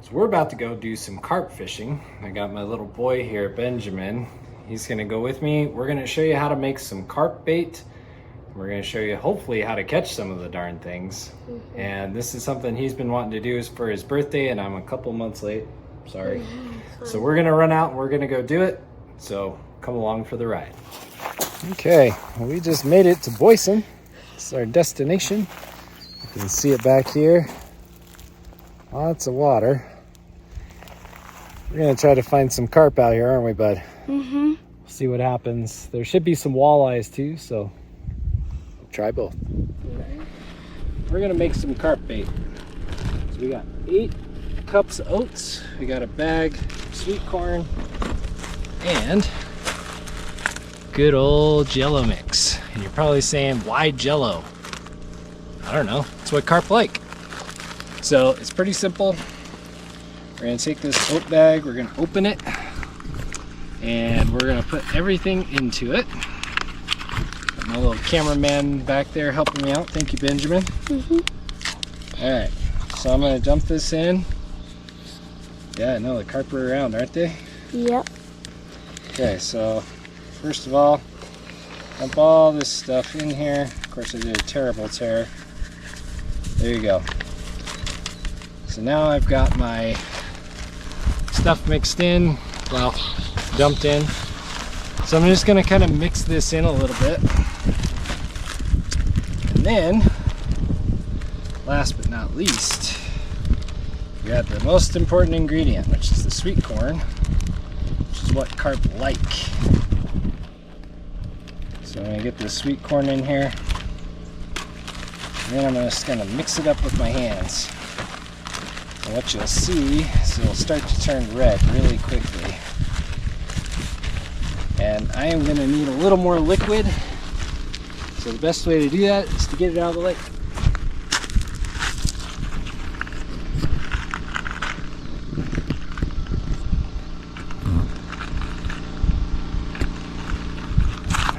So we're about to go do some carp fishing. I got my little boy here, Benjamin. He's gonna go with me. We're gonna show you how to make some carp bait. We're gonna show you hopefully how to catch some of the darn things. And this is something he's been wanting to do for his birthday, and I'm a couple months late, sorry. So we're gonna run out and we're gonna go do it. So come along for the ride. Okay, well, we just made it to Boysen. This is our destination. You can see it back here. Lots of water. We're gonna try to find some carp out here, aren't we, bud? See what happens. There should be some walleyes too, so we'll try both. We're gonna make some carp bait. So we got 8 cups of oats. We got a bag of sweet corn and good old Jell-O mix. And you're probably saying, why Jell-O? I don't know. It's what carp like. So it's pretty simple. We're gonna take this oat bag, we're gonna open it, and we're gonna put everything into it. Got my little cameraman back there helping me out. Thank you, Benjamin. All right, so I'm gonna dump this in. Yeah, I know the carp are around, aren't they? Yep. Okay, so first of all, dump all this stuff in here. Of course, I did a terrible tear. There you go. So now I've got my stuff mixed in, well, dumped in. So I'm just gonna kind of mix this in a little bit. And then, last but not least, we got the most important ingredient, which is the sweet corn, which is what carp like. So I'm gonna get the sweet corn in here. And then I'm just gonna mix it up with my hands. And what you'll see is it'll start to turn red really quickly. And I am gonna need a little more liquid. So the best way to do that is to get it out of the lake.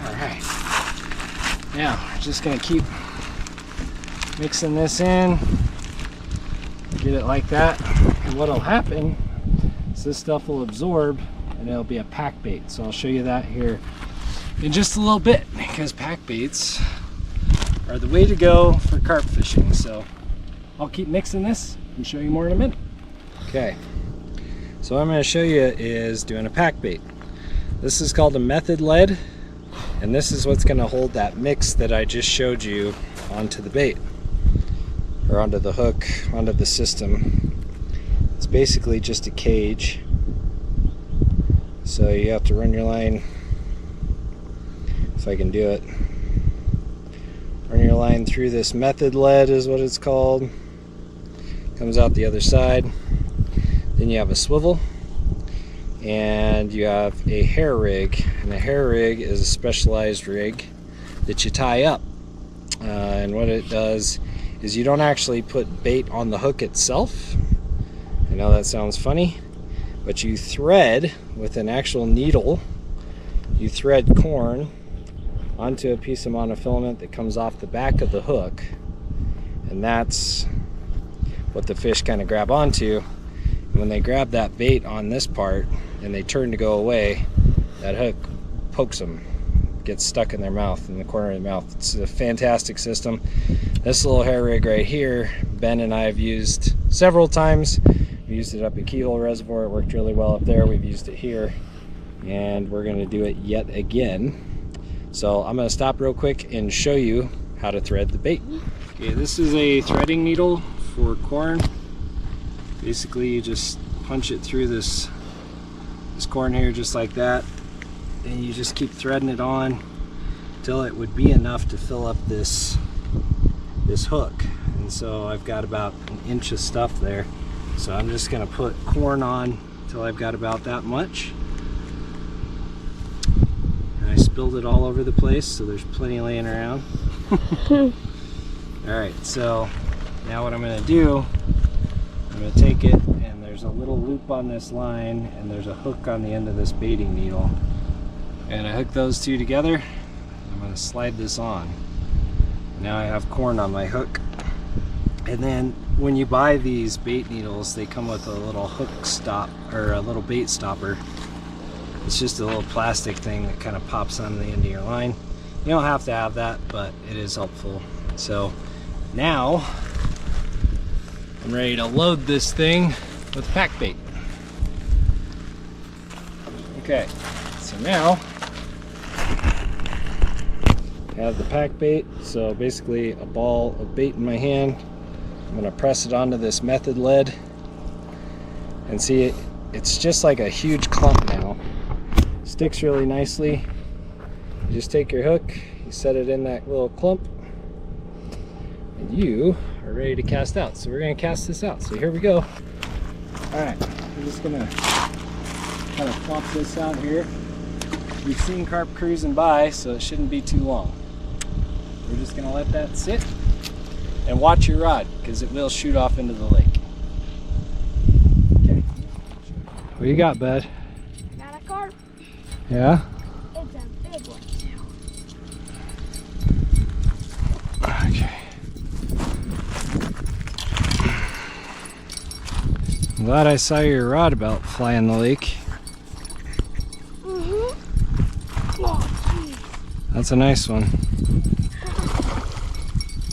All right. Now, we're just gonna keep mixing this in. Get it like that, and what'll happen is this stuff will absorb and it'll be a pack bait. So I'll show you that here in just a little bit, because pack baits are the way to go for carp fishing. So I'll keep mixing this and show you more in a minute. Okay, so what I'm going to show you is doing a pack bait. This is called a method lead, and this is what's going to hold that mix that I just showed you onto the bait, or onto the hook, onto the system. It's basically just a cage. So you have to run your line, if I can do it, run your line through this method lead is what it's called. Comes out the other side. Then you have a swivel, and you have a hair rig. And a hair rig is a specialized rig that you tie up. And what it does is you don't actually put bait on the hook itself. I know that sounds funny, but you thread with an actual needle, you thread corn onto a piece of monofilament that comes off the back of the hook, and that's what the fish kind of grab onto. And when they grab that bait on this part and they turn to go away, that hook pokes them, gets stuck in their mouth, in the corner of the mouth. It's a fantastic system. This little hair rig right here, Ben and I have used several times. We used it up at Keyhole Reservoir. It worked really well up there. We've used it here, and we're going to do it yet again. So I'm going to stop real quick and show you how to thread the bait. Okay, this is a threading needle for corn. Basically, you just punch it through this corn here just like that, and you just keep threading it on until it would be enough to fill up this hook. And so I've got about an inch of stuff there. So I'm just gonna put corn on until I've got about that much. And I spilled it all over the place, so there's plenty laying around. All right, so now what I'm gonna do, I'm gonna take it, and there's a little loop on this line, and there's a hook on the end of this baiting needle. And I hook those two together. I'm gonna slide this on. Now I have corn on my hook. And then when you buy these bait needles, they come with a little hook stop, or a little bait stopper. It's just a little plastic thing that kind of pops on the end of your line. You don't have to have that, but it is helpful. So now I'm ready to load this thing with pack bait. Okay, so now I have the pack bait. So basically a ball of bait in my hand. I'm gonna press it onto this method lead and see it's just like a huge clump now. Sticks really nicely. You just take your hook, you set it in that little clump, and you are ready to cast out. So we're gonna cast this out. So here we go. All right, we're just gonna kind of plop this out here. We've seen carp cruising by, so it shouldn't be too long. We're just gonna let that sit and watch your rod, because it will shoot off into the lake. Okay. What you got, bud? Got a carp. Yeah? It's a big one too. Okay. I'm glad I saw your rod about fly in the lake. Oh, geez. That's a nice one.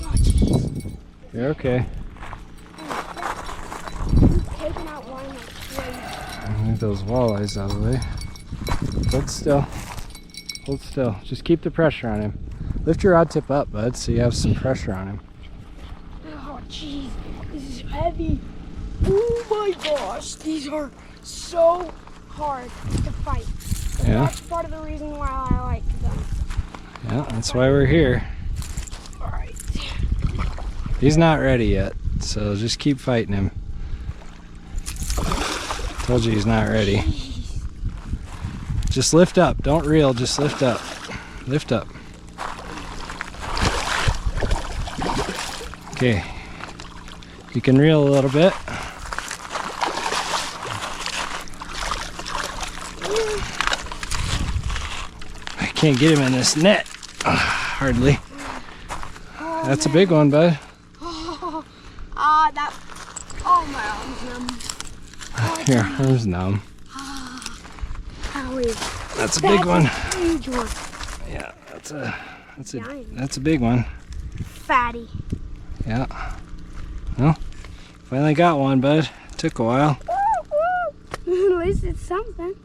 Oh, geez. You're okay. He's taking out line like crazy. Move those walleyes out of the way. Hold still. Hold still. Just keep the pressure on him. Lift your rod tip up, bud, so you have some pressure on him. Oh, jeez. This is heavy. Oh my gosh. These are so hard to fight. And Yeah. that's part of the reason why I like them. Yeah, that's why we're here. Alright. He's not ready yet, so just keep fighting him. Told you he's not ready. Just lift up. Don't reel, just lift up. Lift up. Okay. You can reel a little bit. I can't get him in this net. Hardly. That's a big one, bud. Oh, my arm's numb. Your arm's numb. Howie. That's a big one. Huge one. Yeah, that's a big one. Fatty. Yeah. Well, finally got one, bud. Took a while. At least it's something.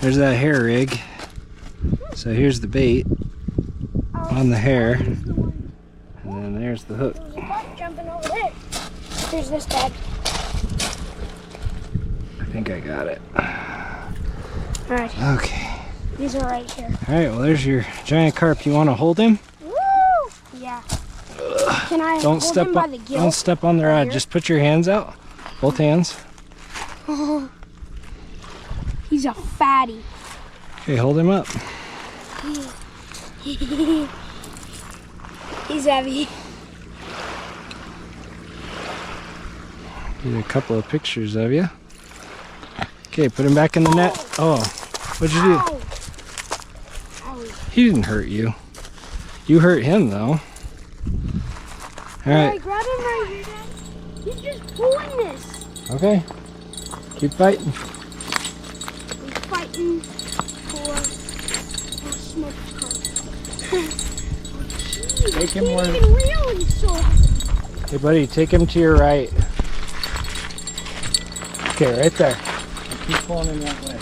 There's that hair rig. So here's the bait on the hair, and then there's the hook. There's a buck jumping over there. Here's this bag. I think I got it. Alright. Okay. These are right here. Alright, well there's your giant carp. You want to hold him? Woo! Yeah. Can I Don't hold step him by on, the gill? don't step on the rod. here? Just put your hands out. Both hands. Oh, he's a fatty. Okay, hold him up. He's heavy. Get a couple of pictures of you. Okay, put him back in the net. Oh, what'd you do? Ow. Ow. He didn't hurt you. You hurt him though. All Can I right. grab him right here, Dad? He's just pulling this. Okay. Keep fighting. He's fighting for a smoked carp. Take him He where. can't even reel, he's so heavy. Hey, buddy, take him to your right. Okay, right there. Keep pulling him that way.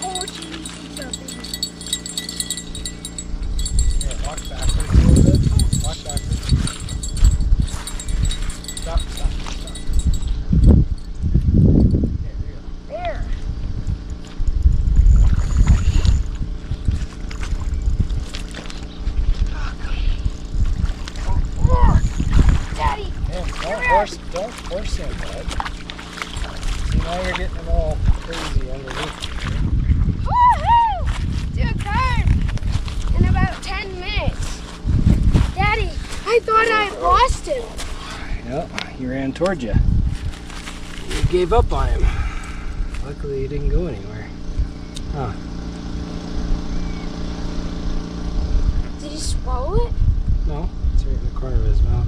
Oh, jeez, he's a big one. Here, walk backwards a little bit. Walk backwards. Stop, stop, stop. There. Oh, Daddy. Man, don't force him, bud. See, now you're getting him all crazy underneath. Woohoo! To a carp in about 10 minutes. Daddy, I thought I had lost him. Yep, he ran towards you. You gave up on him. Luckily, he didn't go anywhere. Huh. he swallow it? No, it's right in the corner of his mouth.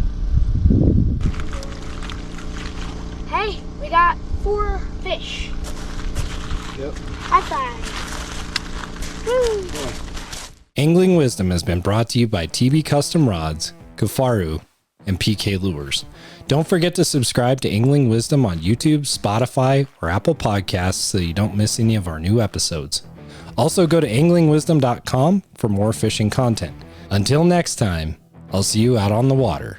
Hey, we got 4 fish. Yep. High five. Woo. Angling Wisdom has been brought to you by TB Custom Rods, Kafaru, and PK Lures. Don't forget to subscribe to Angling Wisdom on YouTube, Spotify, or Apple Podcasts so you don't miss any of our new episodes. Also go to anglingwisdom.com for more fishing content. Until next time, I'll see you out on the water.